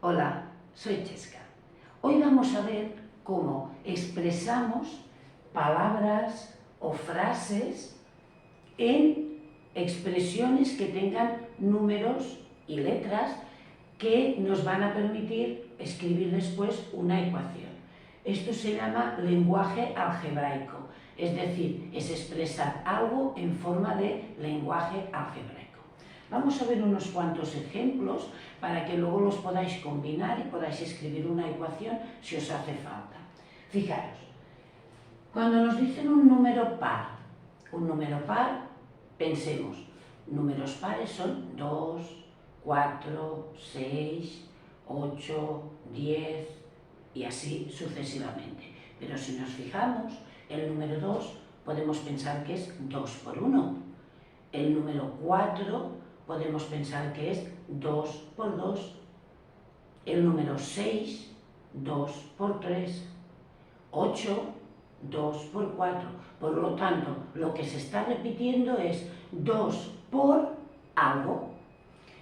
Hola, soy Chesca. Hoy vamos a ver cómo expresamos palabras o frases en expresiones que tengan números y letras que nos van a permitir escribir después una ecuación. Esto se llama lenguaje algebraico, es decir, es expresar algo en forma de lenguaje algebraico. Vamos a ver unos cuantos ejemplos para que luego los podáis combinar y podáis escribir una ecuación si os hace falta. Fijaros, cuando nos dicen un número par, pensemos, números pares son 2, 4, 6, 8, 10 y así sucesivamente. Pero si nos fijamos, el número 2 podemos pensar que es 2 por 1. El número 4 podemos pensar que es 2 por 2. El número 6, 2 por 3. 8, 2 por 4. Por lo tanto, lo que se está repitiendo es 2 por algo.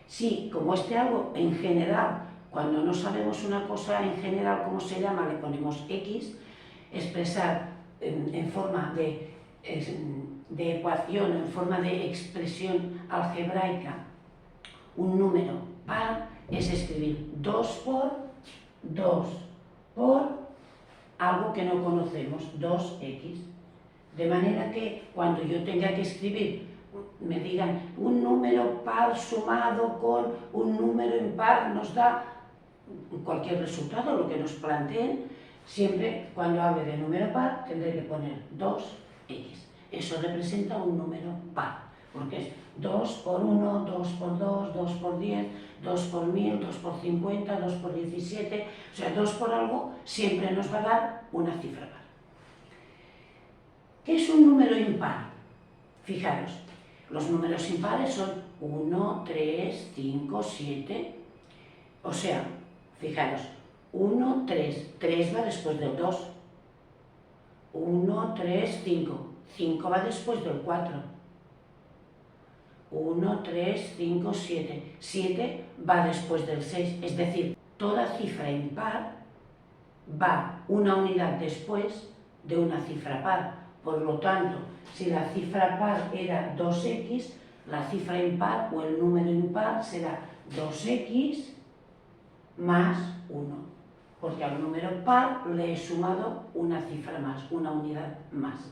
Si, como este algo en general, cuando no sabemos una cosa en general cómo se llama, le ponemos X, expresar en forma de ecuación, en forma de expresión algebraica, un número par es escribir 2 por algo que no conocemos, 2x. De manera que cuando yo tenga que escribir, me digan un número par sumado con un número impar nos da cualquier resultado, lo que nos planteen, siempre cuando hable de número par tendré que poner 2x. Eso representa un número par, porque es 2 por 1, 2 por 2, 2 por 10, 2 por 1000, 2 por 50, 2 por 17, o sea, 2 por algo siempre nos va a dar una cifra par. ¿Qué es un número impar? Fijaros, los números impares son 1, 3, 5, 7, o sea, fijaros, 1, 3, 3 va después del 2, 1, 3, 5, 5 va después del 4, 1, 3, 5, 7, 7 va después del 6, es decir, toda cifra impar va una unidad después de una cifra par. Por lo tanto, si la cifra par era 2x, la cifra impar o el número impar será 2x más 1, porque al número par le he sumado una cifra más, una unidad más.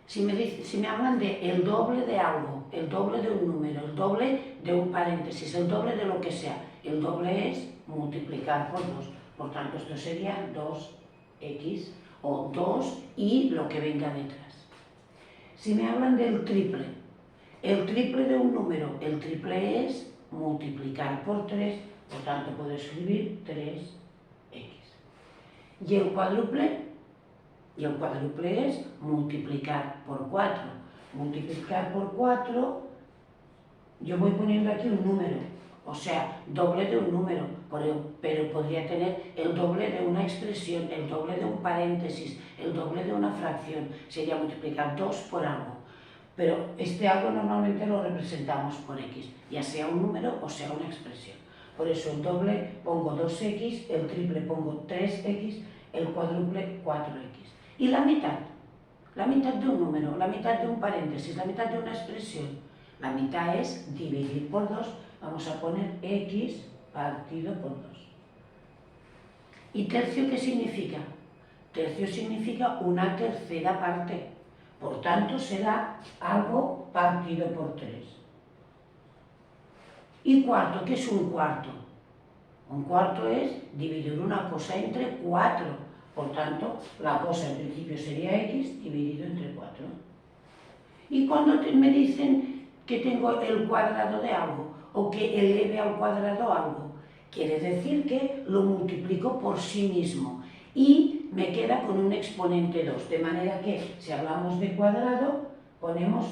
Si me hablan de el doble de algo, el doble de un número, el doble de un paréntesis, el doble de lo que sea, el doble es multiplicar por 2. Por tanto, esto sería 2x o 2 y lo que venga detrás. Si me hablan del triple, el triple de un número, el triple es multiplicar por 3, por tanto puedo escribir 3x. ¿Y el cuádruple? Y el cuádruple es multiplicar por 4. Multiplicar por 4, yo voy poniendo aquí un número, o sea, doble de un número, pero podría tener el doble de una expresión, el doble de un paréntesis, el doble de una fracción. Sería multiplicar 2 por algo. Pero este algo normalmente lo representamos por x, ya sea un número o sea una expresión. Por eso el doble pongo 2x, el triple pongo 3x, el cuádruple 4x. Y la mitad de un número, la mitad de un paréntesis, la mitad de una expresión. La mitad es dividir por 2, vamos a poner x partido por 2. ¿Y tercio qué significa? Tercio significa una tercera parte, por tanto será algo partido por 3. ¿Y cuarto? ¿Qué es un cuarto? Un cuarto es dividir una cosa entre 4. Por tanto, la cosa en principio sería x dividido entre 4. Y cuando me dicen que tengo el cuadrado de algo o que eleve al cuadrado algo, quiere decir que lo multiplico por sí mismo y me queda con un exponente 2. De manera que si hablamos de cuadrado, ponemos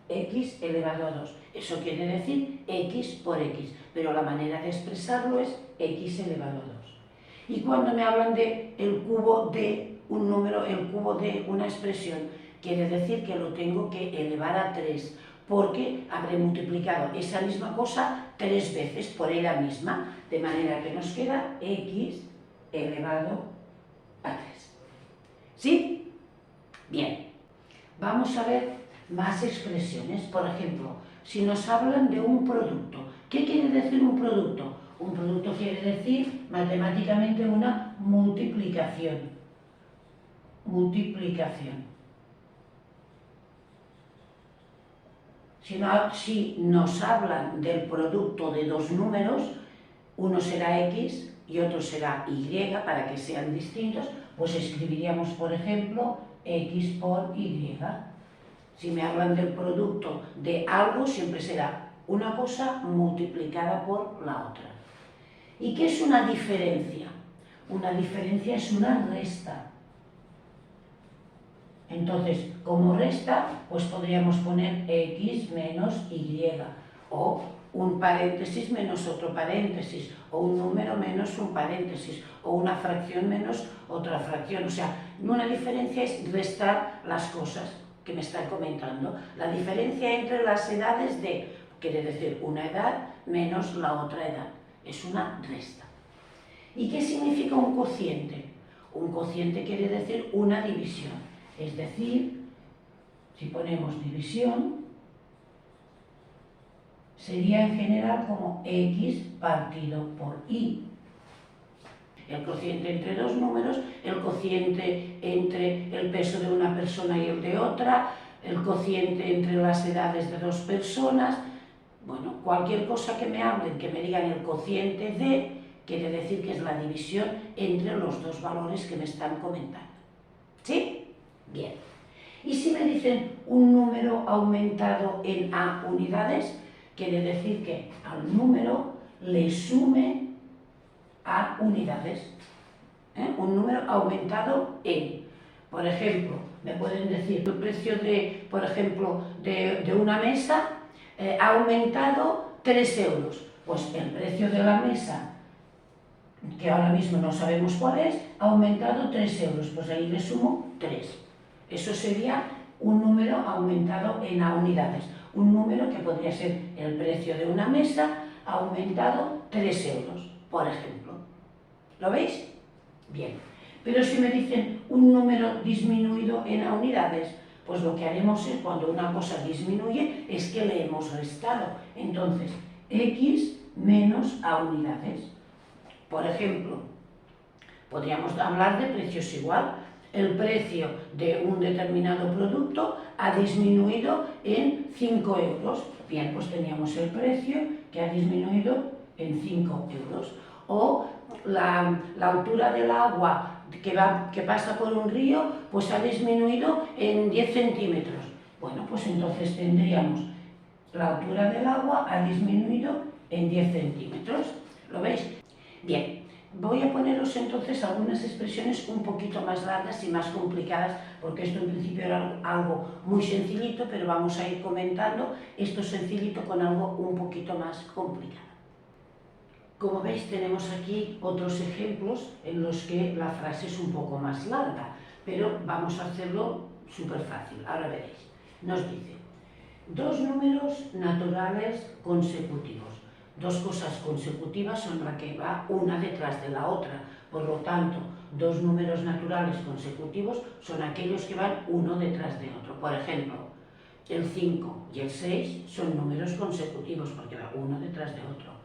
x elevado a 2. Eso quiere decir x por x, pero la manera de expresarlo es x elevado a 2. Y cuando me hablan de el cubo de un número, el cubo de una expresión, quiere decir que lo tengo que elevar a 3, porque habré multiplicado esa misma cosa 3 veces por ella misma, de manera que nos queda x elevado a 3. ¿Sí? Bien. Vamos a ver más expresiones. Por ejemplo, si nos hablan de un producto, ¿qué quiere decir un producto? Un producto quiere decir matemáticamente una multiplicación. Multiplicación. Si nos hablan del producto de dos números, uno será x y otro será y, para que sean distintos, pues escribiríamos, por ejemplo, x por y. Si me hablan del producto de algo, siempre será una cosa multiplicada por la otra. ¿Y qué es una diferencia? Una diferencia es una resta. Entonces, como resta, pues podríamos poner x menos y, o un paréntesis menos otro paréntesis, o un número menos un paréntesis, o una fracción menos otra fracción. O sea, una diferencia es restar las cosas que me están comentando. La diferencia entre las edades quiere decir una edad menos la otra edad. Es una resta. ¿Y qué significa un cociente? Un cociente quiere decir una división. Es decir, si ponemos división, sería en general como x partido por y. El cociente entre dos números, el cociente entre el peso de una persona y el de otra, el cociente entre las edades de dos personas. Bueno, cualquier cosa que me hablen, que me digan el cociente de, quiere decir que es la división entre los dos valores que me están comentando. ¿Sí? Bien. Y si me dicen un número aumentado en a unidades, quiere decir que al número le sume a unidades. Un número aumentado en. Por ejemplo, me pueden decir el precio de, por ejemplo, de una mesa ha aumentado 3 euros. Pues el precio de la mesa, que ahora mismo no sabemos cuál es, ha aumentado 3 euros. Pues ahí le sumo 3. Eso sería un número aumentado en a unidades. Un número que podría ser el precio de una mesa ha aumentado 3 euros, por ejemplo. ¿Lo veis? Bien. Pero si me dicen un número disminuido en a unidades, pues lo que haremos es, cuando una cosa disminuye, es que le hemos restado. Entonces, x menos a unidades. Por ejemplo, podríamos hablar de precios igual. El precio de un determinado producto ha disminuido en 5 euros. Bien, pues teníamos el precio que ha disminuido en 5 euros. O la altura del agua que pasa por un río, pues ha disminuido en 10 centímetros. Bueno, pues entonces tendríamos la altura del agua ha disminuido en 10 centímetros. ¿Lo veis? Bien. Voy a poneros entonces algunas expresiones un poquito más largas y más complicadas, porque esto en principio era algo muy sencillito, pero vamos a ir comentando esto sencillito con algo un poquito más complicado. Como veis, tenemos aquí otros ejemplos en los que la frase es un poco más larga, pero vamos a hacerlo súper fácil. Ahora veréis. Nos dice, dos números naturales consecutivos. Dos cosas consecutivas son las que va una detrás de la otra. Por lo tanto, dos números naturales consecutivos son aquellos que van uno detrás de otro. Por ejemplo, el 5 y el 6 son números consecutivos porque va uno detrás de otro.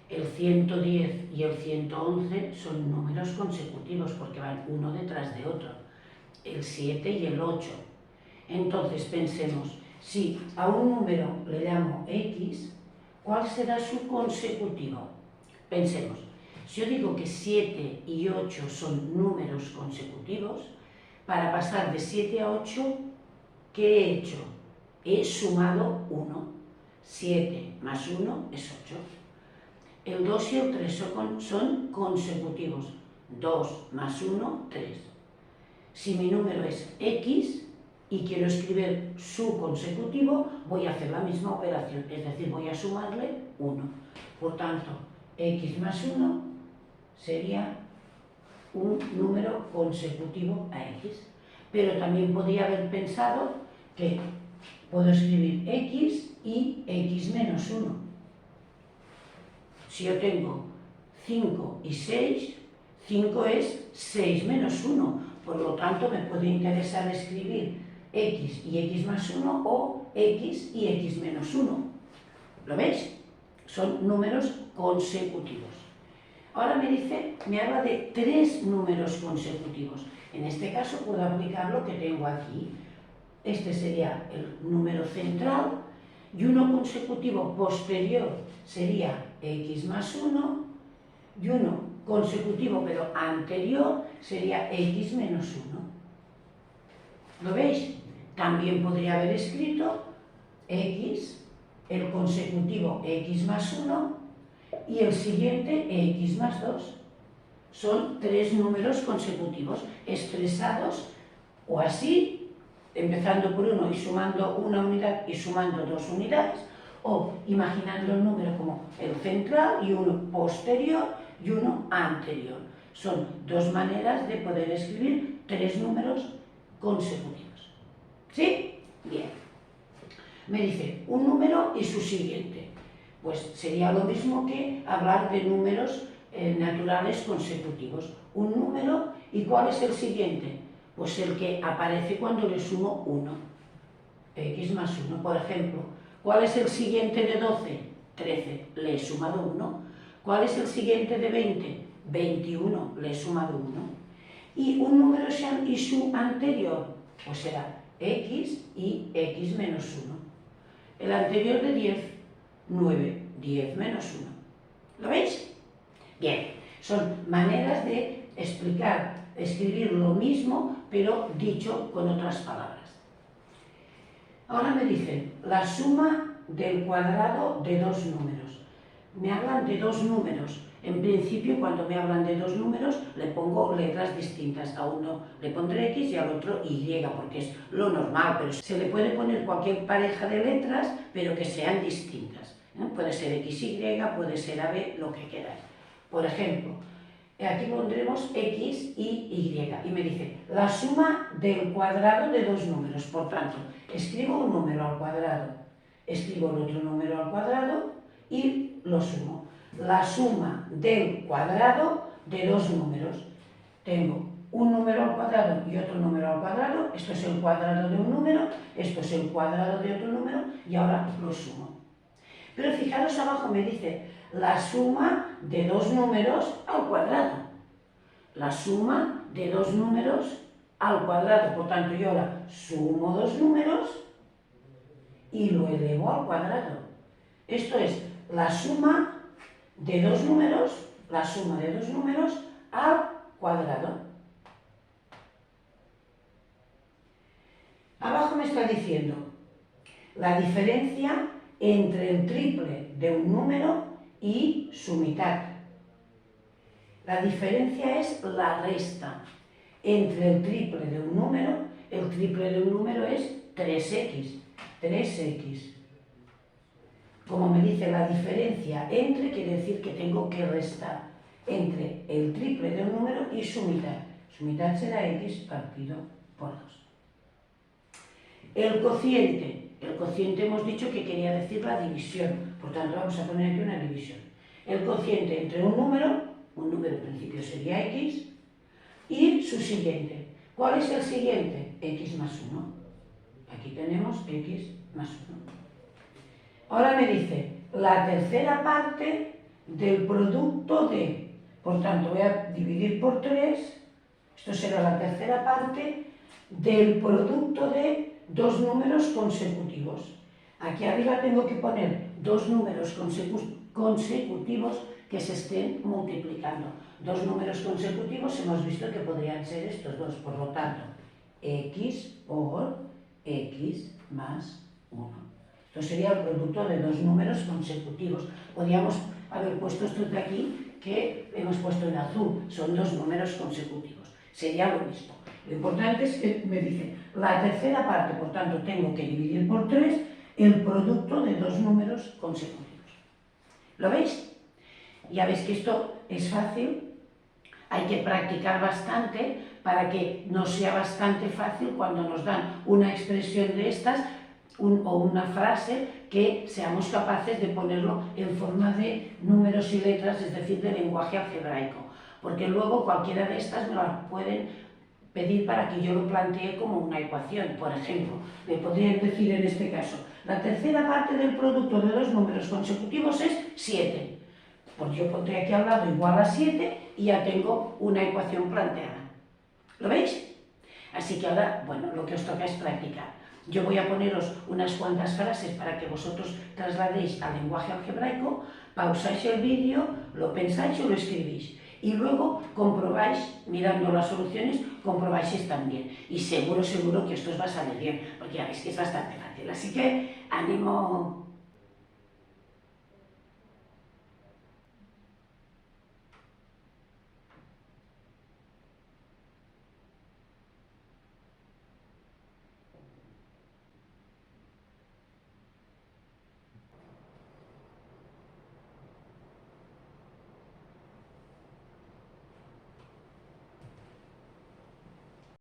El 110 y el 111 son números consecutivos porque van uno detrás de otro. El 7 y el 8. Entonces pensemos, si a un número le llamo x, ¿cuál será su consecutivo? Pensemos, si yo digo que 7 y 8 son números consecutivos, para pasar de 7 a 8, ¿qué he hecho? He sumado 1. 7 más 1 es 8. El 2 y el 3 son consecutivos. 2 más 1, 3. Si mi número es x, y quiero escribir su consecutivo, voy a hacer la misma operación, es decir, voy a sumarle 1. Por tanto, x más 1 sería un número consecutivo a x. Pero también podría haber pensado que puedo escribir x y x menos 1. Si yo tengo 5 y 6, 5 es 6 menos 1, por lo tanto me puede interesar escribir x y x más 1 o x y x menos 1. ¿Lo veis? Son números consecutivos. Ahora me habla de 3 números consecutivos. En este caso puedo aplicar lo que tengo aquí. Este sería el número central y uno consecutivo posterior sería x más 1 y uno consecutivo pero anterior sería x menos 1. ¿Lo veis? También podría haber escrito x, el consecutivo x más 1 y el siguiente x más 2. Son 3 números consecutivos expresados o así, empezando por 1 y sumando una unidad y sumando 2 unidades, o imaginando el número como el central y uno posterior y uno anterior. Son 2 maneras de poder escribir 3 números consecutivos. ¿Sí? Bien. Me dice un número y su siguiente. Pues sería lo mismo que hablar de números naturales consecutivos. Un número, ¿y cuál es el siguiente? Pues el que aparece cuando le sumo 1. X más 1, por ejemplo. ¿Cuál es el siguiente de 12? 13. Le he sumado 1. ¿Cuál es el siguiente de 20? 21. Le he sumado 1. Y un número y su anterior, pues será x y x menos 1. El anterior de 10, 9. 10 menos 1. ¿Lo veis? Bien, son maneras de explicar, escribir lo mismo, pero dicho con otras palabras. Ahora me dicen la suma del cuadrado de 2 números. Me hablan de 2 números. En principio, cuando me hablan de 2 números, le pongo letras distintas. A uno le pondré X y al otro Y, porque es lo normal, pero se le puede poner cualquier pareja de letras, pero que sean distintas. Puede ser XY, puede ser AB, lo que queráis. Por ejemplo, aquí pondremos X y Y, y me dice la suma del cuadrado de 2 números. Por tanto, escribo un número al cuadrado, escribo el otro número al cuadrado y lo sumo. La suma del cuadrado de 2 números. Tengo un número al cuadrado y otro número al cuadrado. Esto es el cuadrado de un número, esto es el cuadrado de otro número y ahora lo sumo. Pero fijaros abajo me dice la suma de 2 números al cuadrado. La suma de 2 números al cuadrado. Por tanto, yo ahora sumo 2 números y lo elevo al cuadrado. Esto es la suma de 2 números, la suma de 2 números al cuadrado. Abajo me está diciendo la diferencia entre el triple de un número y su mitad. La diferencia es la resta entre el triple de un número. El triple de un número es 3x. 3x. Como me dice la diferencia entre, quiere decir que tengo que restar entre el triple de un número y su mitad. Su mitad será x partido por 2. El cociente. El cociente hemos dicho que quería decir la división. Por tanto, vamos a poner aquí una división. El cociente entre un número en principio sería x, y su siguiente. ¿Cuál es el siguiente? X más 1. Aquí tenemos x más 1. Ahora me dice la tercera parte del producto de. Por tanto, voy a dividir por 3. Esto será la tercera parte del producto de 2 números consecutivos. Aquí arriba tengo que poner 2 números consecutivos que se estén multiplicando. 2 números consecutivos hemos visto que podrían ser estos dos, por lo tanto, x por x más 1. Esto sería el producto de 2 números consecutivos. Podríamos haber puesto estos de aquí que hemos puesto en azul, son 2 números consecutivos. Sería lo mismo. Lo importante es que me dice la tercera parte, por tanto, tengo que dividir por 3 el producto de 2 números consecutivos. ¿Lo veis? Ya veis que esto es fácil, hay que practicar bastante para que nos sea bastante fácil cuando nos dan una expresión de estas, o una frase que seamos capaces de ponerlo en forma de números y letras, es decir, de lenguaje algebraico, porque luego cualquiera de estas me las pueden pedir para que yo lo plantee como una ecuación. Por ejemplo, me podrían decir en este caso, la tercera parte del producto de dos números consecutivos es 7. Pues yo pondré aquí al lado igual a 7 y ya tengo una ecuación planteada. ¿Lo veis? Así que ahora, bueno, lo que os toca es practicar. Yo voy a poneros unas cuantas frases para que vosotros trasladéis al lenguaje algebraico, pausáis el vídeo, lo pensáis o lo escribís. Y luego comprobáis, mirando las soluciones, comprobáis si están bien. Y seguro que esto os va a salir bien, porque ya veis que es bastante fácil. Así que ánimo.